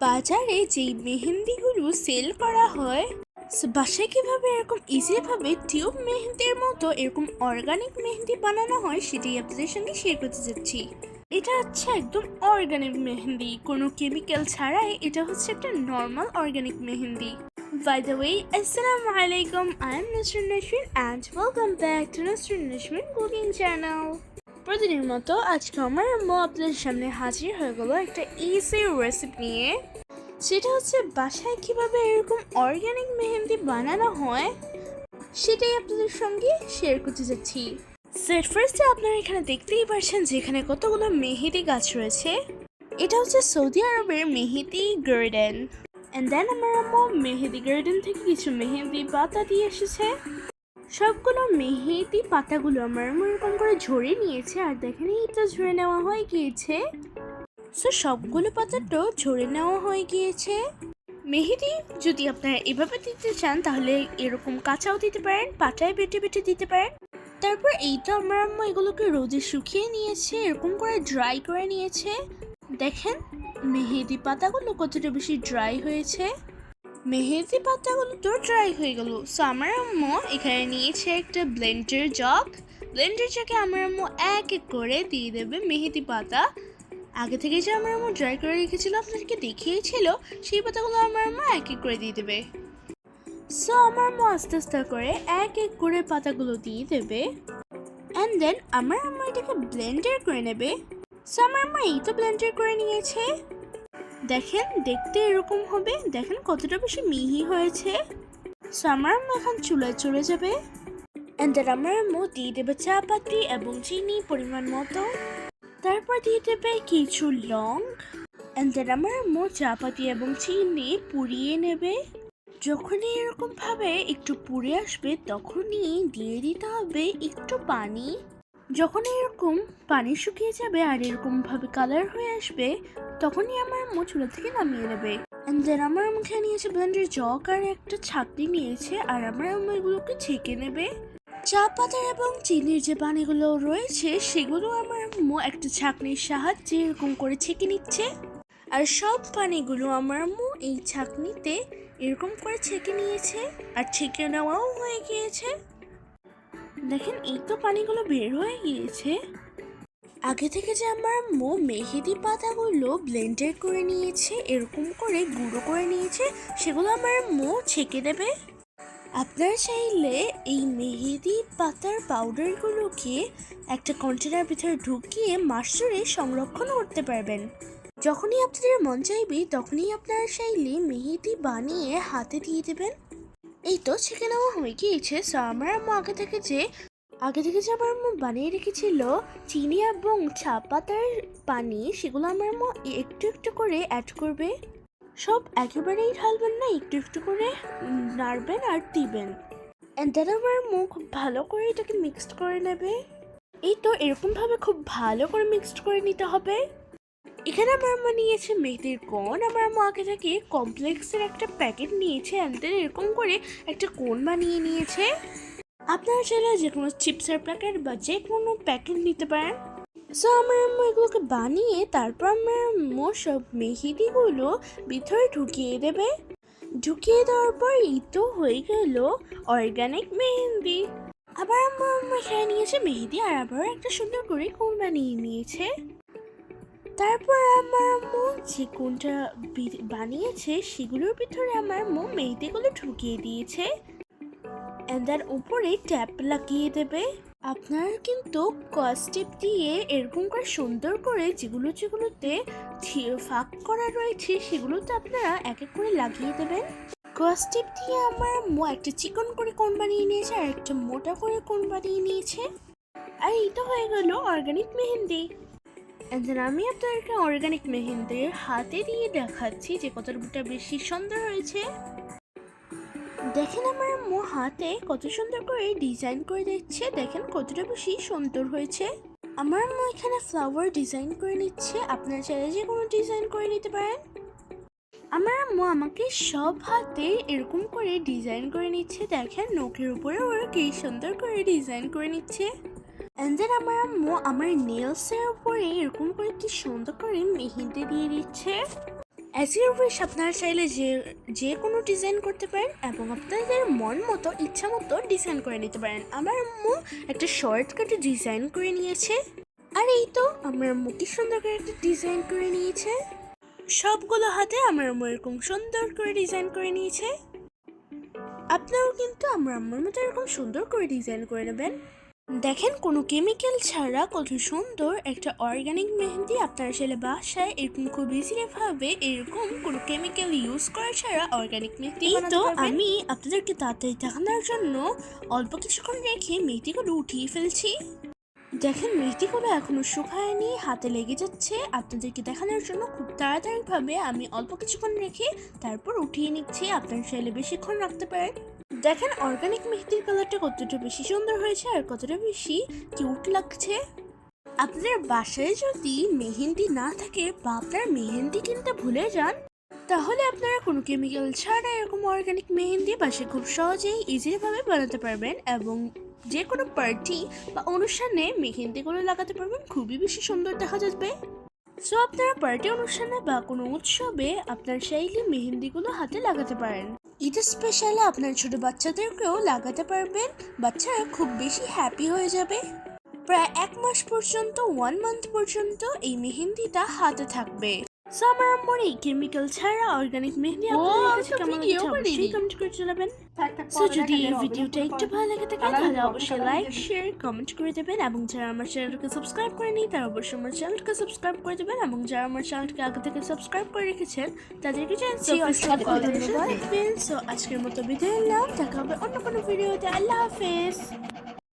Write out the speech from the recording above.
বাজারে যেই মেহেন্দিগুলো সেল করা হয়, বাসায় কিভাবে এরকম ইজিভাবে টিউব মেহেন্দির মতো এরকম অর্গানিক মেহেন্দি বানানো হয় সেটাই আপনাদের সঙ্গে শেয়ার করতে যাচ্ছি। এটা হচ্ছে একদম অর্গানিক মেহেন্দি, কোনো কেমিক্যাল ছাড়াই। এটা হচ্ছে একটা normal organic mehndi. By the way, Assalamu alaikum. I am Nasrin Nashrin and welcome back to Nasrin Nashrin Cooking Channel. প্রতিদিনের মতো আজকে আমার আম্মু আপনাদের সামনে হাজির হয়ে গেল একটা ইজি রেসিপি নিয়ে। সেটা হচ্ছে বাসায় কিভাবে এরকম অর্গানিক মেহেন্দি বানানো হয় সেটাই আপনাদের সঙ্গে শেয়ার করতে যাচ্ছি। ফার্স্টে আপনারা এখানে দেখতেই পাচ্ছেন যে এখানে কতগুলো মেহেদি গাছ রয়েছে। এটা হচ্ছে সৌদি আরবের মেহেদি গার্ডেন। অ্যান্ড দেন আমার আম্মু মেহেদি গার্ডেন থেকে কিছু মেহেদি পাতা দিয়ে এসেছে। সবগুলো মেহেদি পাতাগুলো আমার আম্মু এরকম করে ঝরিয়ে নিয়েছে। আর দেখেন এই তো ঝরে নেওয়া হয়ে গিয়েছে। সবগুলো পাতাটাও ঝরে নেওয়া হয়ে গিয়েছে। মেহেদি যদি আপনারা এভাবে দিতে চান তাহলে এরকম কাঁচাও দিতে পারেন, পাটায় বেটে বেটে দিতে পারেন। তারপর এই তো আমার আম্মু এগুলোকে রোদে শুকিয়ে নিয়েছে, এরকম করে ড্রাই করে নিয়েছে। দেখেন মেহেদি পাতাগুলো কতটা বেশি ড্রাই হয়েছে। মেহেদি পাতাগুলো তো ড্রাই হয়ে গেল। আমার আম্মু এখানে নিয়েছে একটা ব্লেন্ডার জগে আমার আম্মু এক এক করে দিয়ে দেবে মেহেদি পাতা। আগে থেকে যে আমার আম্মু ড্রাই করে রেখেছিল, আপনাদেরকে দেখিয়েছিল, সেই পাতাগুলো আমার আম্মু এক এক করে দিয়ে দেবে। আমার আম্মু আস্তে আস্তে করে এক এক করে পাতাগুলো দিয়ে দেবে। অ্যান্ড দেন আমার আম্মু এটাকে ব্লেন্ডার করে নেবে। আমার আম্মু এই তো ব্লেন্ডার করে নিয়েছে। দেখেন দেখতে এরকম হবে, দেখেন কতটা বেশি মিহি হয়েছে। আমার আম্মু এখন চুলায় চলে যাবে। অ্যান্ড দেন আমার আম্মু দিয়ে দেবে চা পাতি এবং চিনি পরিমাণ মতো। তারপর দিয়ে দেবে কিছু লং। অ্যান্ড দেন আমার আম্মু চা পাতি এবং চিনি পুড়িয়ে নেবে। যখনই এরকম ভাবে একটু পুড়ে আসবে তখনই দিয়ে দিতে হবে একটু পানি। যখন এরকম পানি শুকিয়ে যাবে আর এরকম ভাবে কালার হয়ে আসবে তখনই আমার আম্মু চুলা থেকে নামিয়ে নেবে। অ্যান্ড দেন আমার আম্মু খেয়ে নিয়েছে ব্লেন্ডার জগ আর একটা ছাঁকনি নিয়েছে। আর আমার আম্মু এগুলোকে ছেঁকে নেবে। চা পাতার এবং চিনির যে পানিগুলো রয়েছে সেগুলো আমার আম্মু একটা ছাঁকনির সাহায্যে এরকম করে ছেঁকে নিচ্ছে। আর সব পানিগুলো আমার আম্মু এই ছাঁকনিতে এরকম করে ছেঁকে নিয়েছে আর ছেঁকে নেওয়াও হয়ে গিয়েছে। দেখেন এই তো পানিগুলো বের হয়ে গিয়েছে। আগে থেকে যে আমার আম্মু মেহেদি পাতাগুলো ব্লেন্ডার করে নিয়েছে, এরকম করে গুঁড়ো করে নিয়েছে, সেগুলো আমার আম্মু ছেঁকে দেবে। আপনারা চাইলে এই মেহেদি পাতার পাউডারগুলোকে একটা কন্টেনার ভিতরে ঢুকিয়ে মাস জুড়ে সংরক্ষণ করতে পারবেন। যখনই আপনাদের মন চাইবে তখনই আপনারা চাইলে মেহেদি বানিয়ে হাতে দিয়ে দেবেন। এই তো ছেঁকে নেওয়া হয়ে গিয়েছে। আমার আম্মু আগে থেকে যে আমার আম্মু বানিয়ে রেখেছিল চিনি এবং চা পাতার পানি, সেগুলো আমার আম্মু একটু একটু করে অ্যাড করবে। সব একেবারেই ঢালবেন না, একটু একটু করে নাড়বেন আর দিবেন। অ্যান্ড দেন আমার আম্মু খুব ভালো করে এটাকে মিক্সড করে নেবে। এই তো এরকমভাবে খুব ভালো করে মিক্সড করে নিতে হবে। এখানে আমার আম্মু নিয়েছে মেহেদির কোন। আমার আম্মু আগে থেকে কমপ্লেক্সের একটা প্যাকেট নিয়েছে। অ্যান্ড দেন এরকম করে একটা কোন বানিয়ে নিয়েছে। আপনারা চাইলে যে কোনো চিপসের প্যাকেট বা যে কোনো প্যাকেট নিতে পারেন। আমার আম্মু এগুলোকে বানিয়ে তারপর আমার আম্মু সব মেহেদিগুলো ভিতরে ঢুকিয়ে দেবে। ঢুকিয়ে দেওয়ার পর এই তো হয়ে গেল অর্গানিক মেহেন্দি। আবার আম্মু এখানে নিয়েছে মেহেদি আর আবার একটা সুন্দর করে কোন বানিয়ে নিয়েছে। তারপর আমার আম্মু যে কোনটা বানিয়েছে সেগুলোর ভিতরে আমার আম্মু মেহেদিগুলো ঢুকিয়ে দিয়েছে। অ্যান্ড দেন উপরে ট্যাপ লাগিয়ে দেবে। আপনারা কিন্তু কস্টিপ দিয়ে এরকম করে সুন্দর করে যেগুলোতে ফাঁক করা রয়েছে সেগুলোতে আপনারা এক এক করে লাগিয়ে দেবেন। কস্টিপ দিয়ে আমার আম্মু একটা চিকন করে কোন বানিয়ে নিয়েছে আর একটা মোটা করে কোন বানিয়ে নিয়েছে। আর এই তো হয়ে গেল অর্গানিক মেহেন্দি। অ্যান্ড দেন আমি আপনাদেরকে অর্গানিক মেহেন্দির হাতে দিয়ে দেখাচ্ছি যে কতটা বেশি সুন্দর হয়েছে। দেখেন আমার আম্মু হাতে কত সুন্দর করে ডিজাইন করে দিচ্ছে। দেখেন কতটা বেশি সুন্দর হয়েছে। আমার আম্মু এখানে ফ্লাওয়ার ডিজাইন করে নিচ্ছে। আপনারা চাইলে যে কোনো ডিজাইন করে নিতে পারেন। আমার আম্মু আমাকে সব হাতে এরকম করে ডিজাইন করে নিচ্ছে। দেখেন নখের উপরে ওরা কি সুন্দর করে ডিজাইন করে নিচ্ছে। অ্যান্ড দেন আমার আম্মু আমার নেলসের উপরে এরকম করে কি সুন্দর করে মেহেন্দি দিয়ে দিচ্ছে। অ্যাজ ইউর উইশ আপনারা চাইলে যে কোনো ডিজাইন করতে পারেন এবং আপনাদের মন মতো ইচ্ছা মতো ডিজাইন করে নিতে পারেন। আমার আম্মু একটা শর্টকাটে ডিজাইন করে নিয়েছে, আর এই তো আমার আম্মু কি সুন্দর করে একটা ডিজাইন করে নিয়েছে। সবগুলো হাতে আমার আম্মু এরকম সুন্দর করে ডিজাইন করে নিয়েছে। আপনারাও কিন্তু আমার আম্মুর মতো এরকম সুন্দর করে ডিজাইন করে নেবেন। দেখেন কোনো কেমিক্যাল ছাড়া কত সুন্দর একটা অর্গানিক মেহেন্দি আপনারা চাইলে বাসায় এরকম খুব ইজিলি ভাবে এরকম কোনো কেমিক্যাল ইউজ করা ছাড়া অর্গানিক মেহেন্দি বানাতে পারবেন। তো আমি আপনাদেরকে তাড়াতাড়ি দেখানোর জন্য অল্প কিছুক্ষণ রেখে মেহেন্দিগুলো উঠিয়ে ফেলছি। দেখেন মেহেন্দিগুলো এখনো শুকায়নি, হাতে লেগে যাচ্ছে। আপনাদেরকে দেখানোর জন্য খুব তাড়াতাড়িভাবে আমি অল্প কিছুক্ষণ রেখে তারপর উঠিয়ে নিচ্ছি। আপনারা চাইলে বেশিক্ষণ রাখতে পারেন। দেখেন অর্গানিক মেহেন্দির কালারটা কতটা বেশি সুন্দর হয়েছে আর কতটা বেশি কিউট লাগছে। আপনাদের বাসায় যদি মেহেন্দি না থাকে বা আপনারা মেহেন্দি কিনতে ভুলে যান, তাহলে আপনারা কোনো কেমিক্যাল ছাড়া এরকম অর্গানিক মেহেন্দি বাসায় খুব সহজেই ইজিলিভাবে বানাতে পারবেন এবং যে কোনো পার্টি বা অনুষ্ঠানে মেহেন্দিগুলো লাগাতে পারবেন, খুবই বেশি সুন্দর দেখা যাবে। সো আপনারা পার্টি অনুষ্ঠানে বা কোনো উৎসবে আপনার চাইলে মেহেন্দিগুলো হাতে লাগাতে পারেন। ঈদ স্পেশালে আপনার ছোট বাচ্চাদেরকেও লাগাতে পারবেন, বাচ্চারা খুব বেশি হ্যাপি হয়ে যাবে। প্রায় 1 মাস পর্যন্ত 1 মান্থ পর্যন্ত এই মেহেন্দিটা হাতে থাকবে। সো আমার আম্মুর এই কেমিক্যাল ছাড়া অর্গানিক মেহেন্দি আপনাদের কাছে কেমন লাগছে অবশ্যই কমেন্ট করে জানাবেন। সো যদি এই ভিডিওটা একটু ভালো লাগে থাকে তাহলে অবশ্যই লাইক শেয়ার কমেন্ট করে দেবেন এবং যারা আমার চ্যানেলকে সাবস্ক্রাইব করেনি তারা অবশ্যই আমার চ্যানেলকে সাবস্ক্রাইব করে দেবেন এবং যারা আমার চ্যানেলকে আগে থেকে সাবস্ক্রাইব করে রেখেছেন তাদেরকে জানাচ্ছি অসংখ্য ধন্যবাদ। সো আজকের মতো বিদায় নিলাম, দেখা হবে অন্য কোনো ভিডিওতে। আল্লাহ হাফেজ।